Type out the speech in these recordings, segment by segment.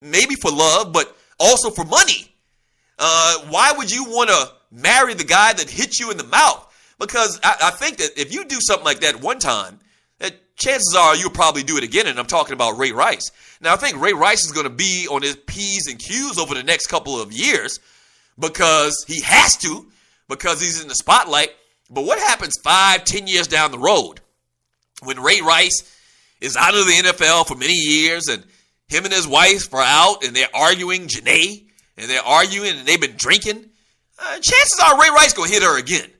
maybe for love, but also for money. Why would you want to marry the guy that hit you in the mouth? Because I think that if you do something like that one time, that chances are you'll probably do it again. And I'm talking about Ray Rice. Now, I think Ray Rice is going to be on his P's and Q's over the next couple of years because he has to, because he's in the spotlight. But what happens 5-10 years down the road when Ray Rice is out of the NFL for many years and him and his wife are out and they're arguing, Janae, and they're arguing and they've been drinking? Chances are Ray Rice going to hit her again.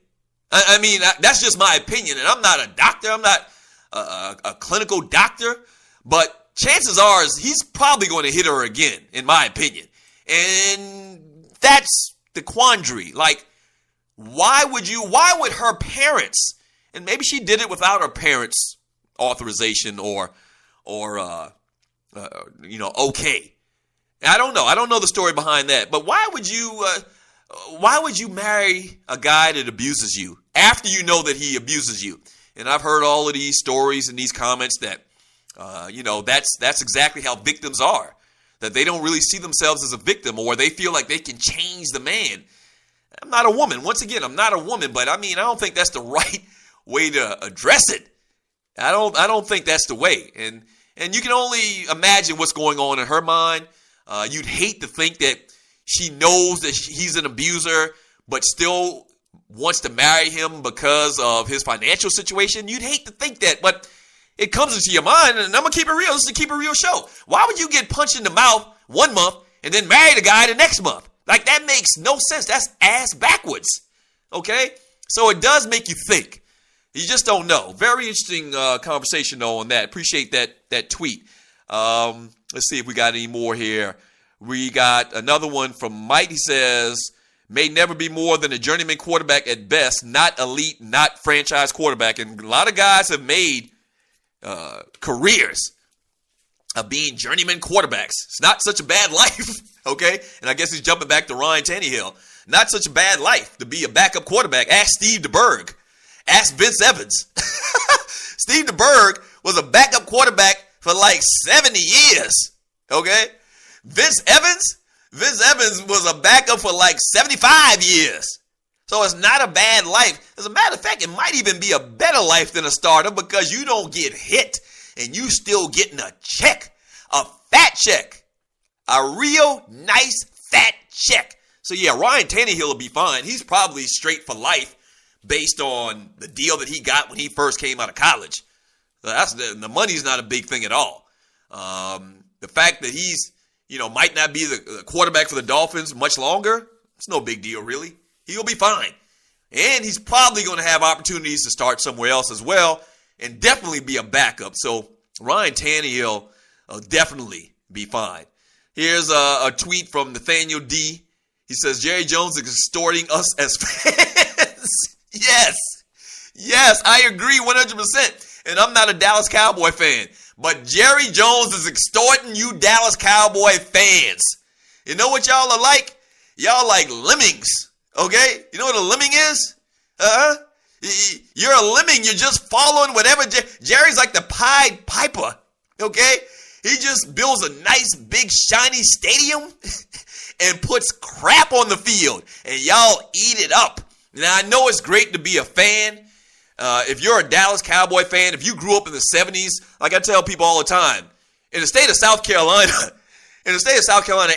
I mean, that's just my opinion. And I'm not a doctor. I'm not a clinical doctor. But chances are he's probably going to hit her again, in my opinion. And that's the quandary. Like, why would her parents, and maybe she did it without her parents' authorization or okay. I don't know. I don't know the story behind that. But why would you marry a guy that abuses you after you know that he abuses you? And I've heard all of these stories and these comments that, that's exactly how victims are, that they don't really see themselves as a victim or they feel like they can change the man. I'm not a woman. Once again, I'm not a woman, but I don't think that's the right way to address it. I don't think that's the way. And you can only imagine what's going on in her mind. You'd hate to think that she knows that he's an abuser, but still wants to marry him because of his financial situation. You'd hate to think that, but it comes into your mind, and I'm going to keep it real. This is a Keep It Real show. Why would you get punched in the mouth one month and then marry the guy the next month? Like, that makes no sense. That's ass backwards, okay? So it does make you think. You just don't know. Very interesting conversation, though, on that. Appreciate that tweet. Let's see if we got any more here. We got another one from Mike. He says, may never be more than a journeyman quarterback at best, not elite, not franchise quarterback. And a lot of guys have made careers of being journeyman quarterbacks. It's not such a bad life, okay? And I guess he's jumping back to Ryan Tannehill. Not such a bad life to be a backup quarterback. Ask Steve DeBerg. Ask Vince Evans. Steve DeBerg was a backup quarterback for like 70 years, okay? Vince Evans was a backup for like 75 years. So it's not a bad life. As a matter of fact, it might even be a better life than a starter because you don't get hit and you still getting a check, a fat check, a real nice fat check. So yeah, Ryan Tannehill will be fine. He's probably straight for life based on the deal that he got when he first came out of college. So the money's not a big thing at all. The fact that he's might not be the quarterback for the Dolphins much longer, it's no big deal, really. He'll be fine. And he's probably going to have opportunities to start somewhere else as well and definitely be a backup. So Ryan Tannehill will definitely be fine. Here's a tweet from Nathaniel D. He says, Jerry Jones is extorting us as fans. Yes, I agree 100%. And I'm not a Dallas Cowboy fan. But Jerry Jones is extorting you Dallas Cowboy fans. You know what y'all are like? Y'all like lemmings, okay? You know what a lemming is? You're a lemming. You're just following whatever. Jerry's like the Pied Piper, okay? He just builds a nice, big, shiny stadium and puts crap on the field. And y'all eat it up. Now, I know it's great to be a fan. If you're a Dallas Cowboy fan, if you grew up in the 70s, like I tell people all the time, in the state of South Carolina,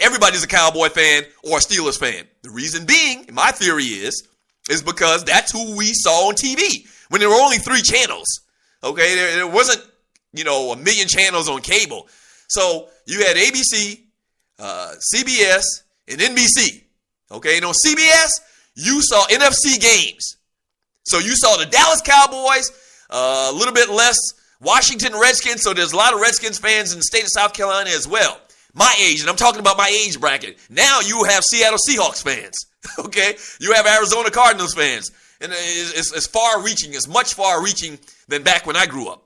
everybody's a Cowboy fan or a Steelers fan. The reason being, my theory is because that's who we saw on TV when there were only 3 channels. Okay, there wasn't, a million channels on cable. So you had ABC, CBS, and NBC. Okay, and on CBS, you saw NFC games. So you saw the Dallas Cowboys, a little bit less Washington Redskins. So there's a lot of Redskins fans in the state of South Carolina as well. My age, and I'm talking about my age bracket. Now you have Seattle Seahawks fans, okay? You have Arizona Cardinals fans. And it's far-reaching. It's much far-reaching than back when I grew up.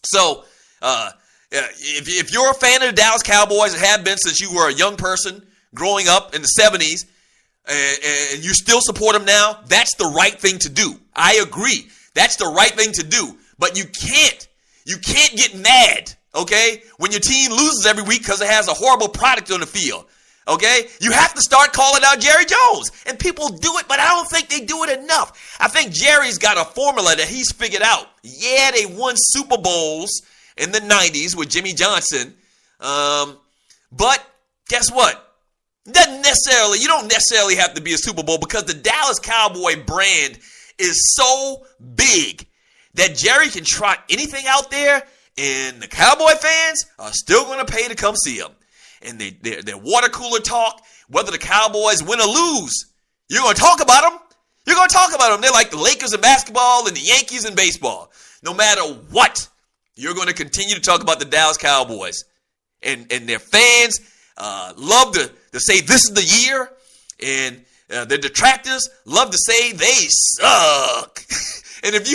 So if you're a fan of the Dallas Cowboys and have been since you were a young person growing up in the 70s, and you still support them now, that's the right thing to do. I agree. That's the right thing to do. But you can't get mad okay, when your team loses every week because it has a horrible product on the field. Okay? You have to start calling out Jerry Jones. And people do it, but I don't think they do it enough. I think Jerry's got a formula that he's figured out. Yeah, they won Super Bowls in the 90s with Jimmy Johnson. But guess what? You don't necessarily have to be a Super Bowl because the Dallas Cowboy brand is so big that Jerry can trot anything out there and the Cowboy fans are still going to pay to come see him. And their water cooler talk, whether the Cowboys win or lose, you're going to talk about them. You're going to talk about them. They're like the Lakers in basketball and the Yankees in baseball. No matter what, you're going to continue to talk about the Dallas Cowboys. And their fans love to say this is the year. And their detractors love to say they suck. And if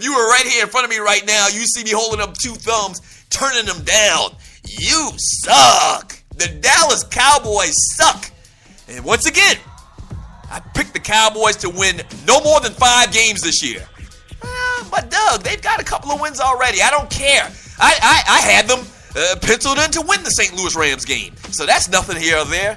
you were right here in front of me right now, you see me holding up two thumbs, turning them down. You suck. The Dallas Cowboys suck. And once again, I picked the Cowboys to win no more than 5 games this year. But Doug, they've got a couple of wins already. I don't care. I had them penciled in to win the St. Louis Rams game. So that's nothing here or there.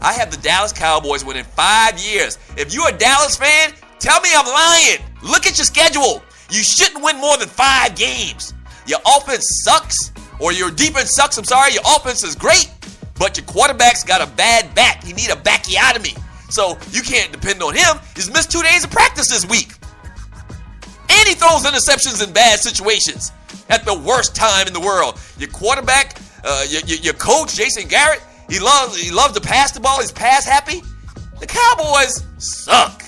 I have the Dallas Cowboys winning 5 years. If you're a Dallas fan, tell me I'm lying. Look at your schedule. You shouldn't win more than 5 games. Your offense sucks, or your defense sucks, Your offense is great, but your quarterback's got a bad back. You need a backiotomy. So you can't depend on him. He's missed 2 days of practice this week. And he throws interceptions in bad situations at the worst time in the world. Your quarterback, your coach, Jason Garrett, he loves to pass the ball. He's pass happy. The Cowboys suck.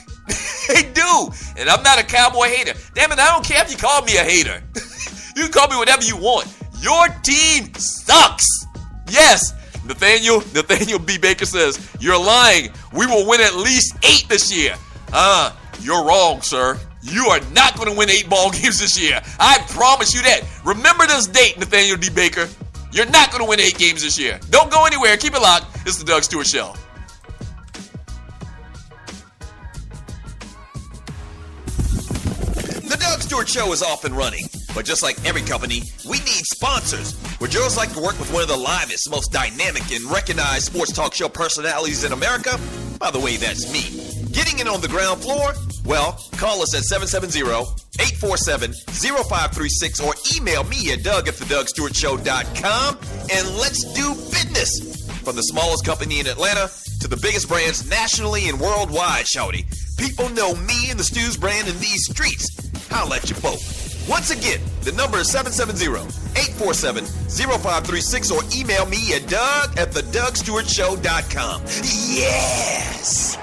They do. And I'm not a Cowboy hater. Damn it, I don't care if you call me a hater. You can call me whatever you want. Your team sucks. Yes, Nathaniel B. Baker says, you're lying. We will win at least 8 this year. You're wrong, sir. You are not going to win 8 ball games this year. I promise you that. Remember this date, Nathaniel D. Baker. You're not going to win 8 games this year. Don't go anywhere. Keep it locked. It's the Doug Stewart Show. The Doug Stewart Show is off and running. But just like every company, we need sponsors. Would yours like to work with one of the livest, most dynamic, and recognized sports talk show personalities in America? By the way, that's me. Getting in on the ground floor? Well, call us at 770-847-0536 or email me at doug@thedugstewartshow.com and let's do business. From the smallest company in Atlanta to the biggest brands nationally and worldwide, shawty. People know me and the Stews brand in these streets. Holla at you both. Once again, the number is 770-847-0536 or email me at doug@thedugstewartshow.com. Yes!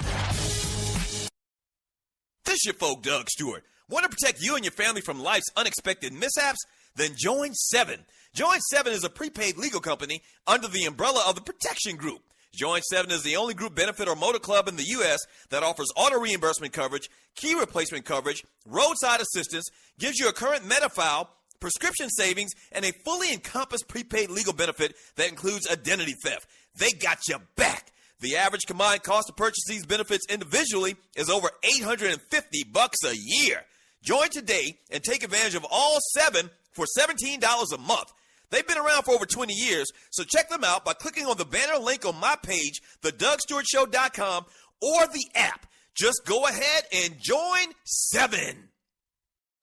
This your folk, Doug Stewart. Want to protect you and your family from life's unexpected mishaps? Then join 7. Join 7 is a prepaid legal company under the umbrella of the Protection Group. Join 7 is the only group benefit or motor club in the U.S. that offers auto reimbursement coverage, key replacement coverage, roadside assistance, gives you a current Medi-File, prescription savings, and a fully encompassed prepaid legal benefit that includes identity theft. They got your back. The average combined cost to purchase these benefits individually is over $850 a year. Join today and take advantage of all 7 for $17 a month. They've been around for over 20 years, so check them out by clicking on the banner link on my page, thedugstewartshow.com, or the app. Just go ahead and join 7.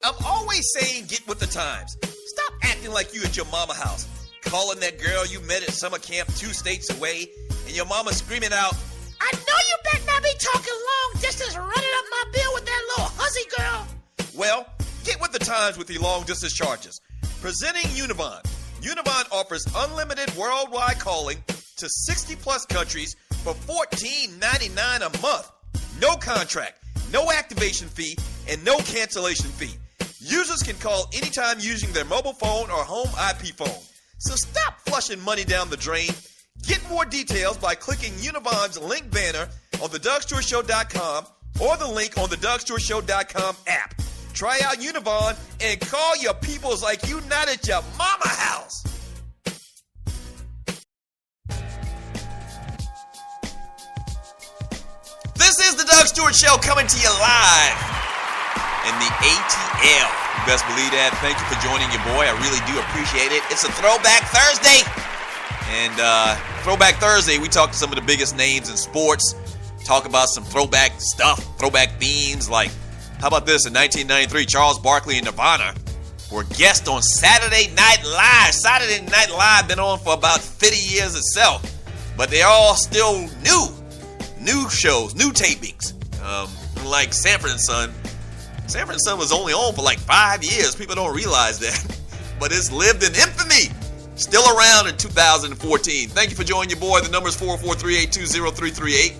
I'm always saying get with the times. Stop acting like you at your mama house, calling that girl you met at summer camp 2 states away, and your mama screaming out, I know you better not be talking long distance running up my bill with that little hussy girl. Well, get with the times with your long distance charges. Presenting Univon. Univon offers unlimited worldwide calling to 60-plus countries for $14.99 a month. No contract, no activation fee, and no cancellation fee. Users can call anytime using their mobile phone or home IP phone. So stop flushing money down the drain. Get more details by clicking Univon's link banner on thedugstewartshow.com or the link on the DougStewartShow.com app. Try out Univon and call your peoples like you not at your mama house. This is the Doug Stewart Show coming to you live in the ATL. You best believe that. Thank you for joining your boy. I really do appreciate it. It's a Throwback Thursday. And Throwback Thursday, we talk to some of the biggest names in sports. Talk about some throwback stuff, throwback themes. Like, how about this? In 1993, Charles Barkley and Nirvana were guests on Saturday Night Live. Saturday Night Live been on for about 50 years itself. But they're all still new shows, new tapings. Like Sanford and Son. Sanford and Son was only on for like 5 years. People don't realize that. But it's lived in infamy. Still around in 2014. Thank you for joining your boy. The number is 443-820-338.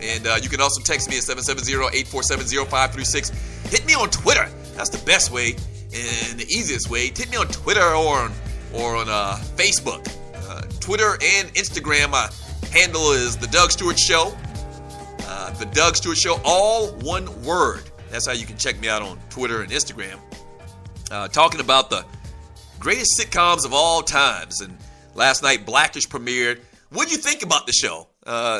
And you can also text me at 770-847-0536. Hit me on Twitter. That's the best way and the easiest way. Hit me on Twitter or on Facebook. Twitter and Instagram. My handle is The Doug Stewart Show. The Doug Stewart Show, all one word. That's how you can check me out on Twitter and Instagram. Talking about the greatest sitcoms of all times. And last night, Blackish premiered. What do you think about the show?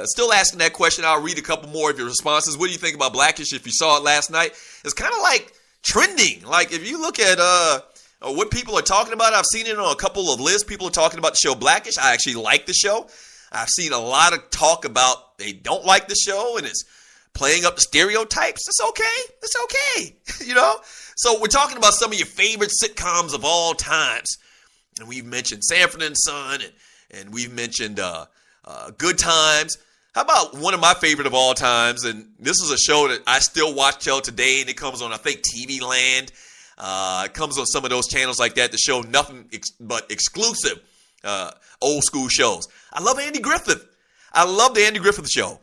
Still asking that question. I'll read a couple more of your responses. What do you think about Blackish if you saw it last night? It's kind of like trending. Like if you look at what people are talking about, I've seen it on a couple of lists. People are talking about the show Blackish. I actually like the show. I've seen a lot of talk about they don't like the show and it's playing up the stereotypes. It's okay. It's okay. You know? So we're talking about some of your favorite sitcoms of all times. And we've mentioned Sanford and Son and we've mentioned Good Times. How about one of my favorite of all times? And this is a show that I still watch till today, and it comes on, I think, TV Land. It comes on some of those channels like that to show nothing but exclusive old school shows. I love Andy Griffith. I love the Andy Griffith Show.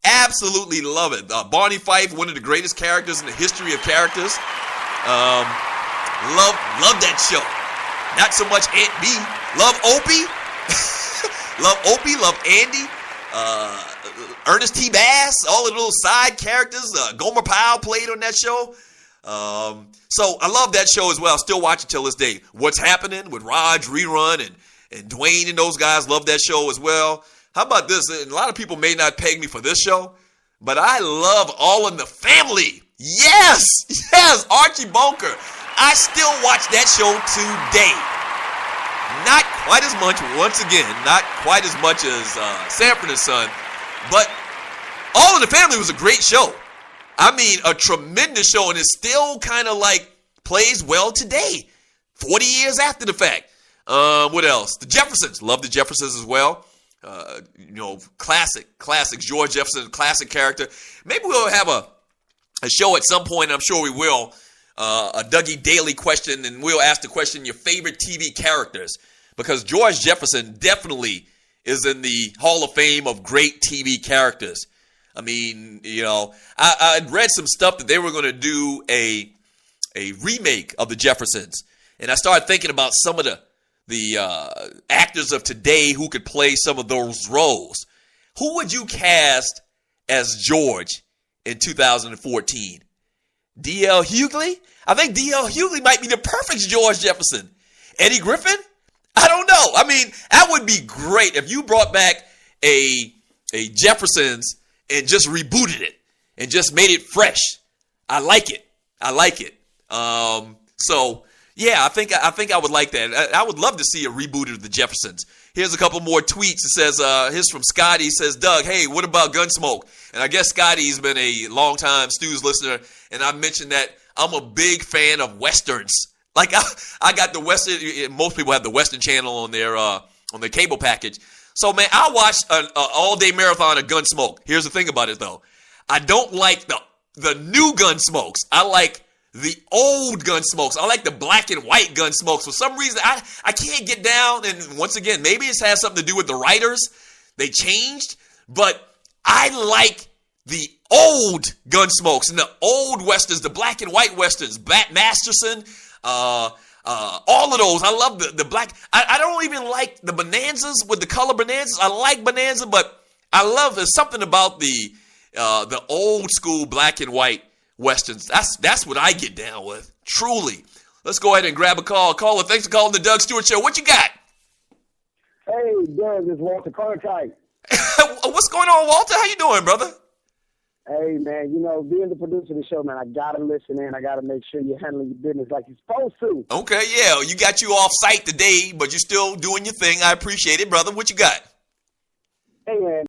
Absolutely love it. Barney Fife, one of the greatest characters in the history of characters. Love that show. Not so much Aunt B. Love Opie. Love Opie. Love Andy. Ernest T. Bass. All the little side characters. Gomer Pyle played on that show. So I love that show as well. Still watch it till this day. What's Happening with Raj, Rerun, and Dwayne and those guys love that show as well. How about this? And a lot of people may not peg me for this show, but I love All in the Family. Yes, Archie Bunker. I still watch that show today. Not quite as much, once again, not quite as much as Sanford and Son, but All in the Family was a great show. I mean, a tremendous show, and it still kind of like plays well today, 40 years after the fact. What else? The Jeffersons. Love the Jeffersons as well. Classic George Jefferson, classic character. Maybe we'll have a show at some point, I'm sure we will, a Dougie Daily question, and we'll ask the question, your favorite TV characters, because George Jefferson definitely is in the Hall of Fame of great TV characters. I mean, I'd read some stuff that they were going to do a remake of the Jeffersons, and I started thinking about some of the actors of today who could play some of those roles. Who would you cast as George in 2014? D.L. Hughley? I think D.L. Hughley might be the perfect George Jefferson. Eddie Griffin? I don't know. I mean, that would be great if you brought back a Jeffersons and just rebooted it and just made it fresh. I like it. Yeah, I think I would like that. I would love to see a reboot of the Jeffersons. Here's a couple more tweets. It says, here's from Scotty. He says, Doug, hey, what about Gunsmoke? And I guess Scotty's been a longtime Stu's listener, and I mentioned that I'm a big fan of Westerns. Like, I got the Western, most people have the Western channel on their cable package. So, man, I watched an all-day marathon of Gunsmoke. Here's the thing about it, though. I don't like the new Gunsmokes. I like the old Gunsmokes. I like the black and white Gunsmokes. For some reason, I can't get down. And once again, maybe it has something to do with the writers. They changed. But I like the old Gunsmokes and the old Westerns, the black and white Westerns. Bat Masterson, all of those. I love the black. I don't even like the Bonanzas with the color Bonanzas. I like Bonanza, but I love there's something about the old school black and white Westerns. That's what I get down with. Truly. Let's go ahead and grab a call. Caller, thanks for calling the Doug Stewart Show. What you got? Hey, Doug, it's Walter Cartwright. What's going on, Walter? How you doing, brother? Hey, man, being the producer of the show, man, I got to listen in. I got to make sure you're handling your business like you're supposed to. Okay, yeah. You got you off site today, but you're still doing your thing. I appreciate it, brother. What you got? Hey, man.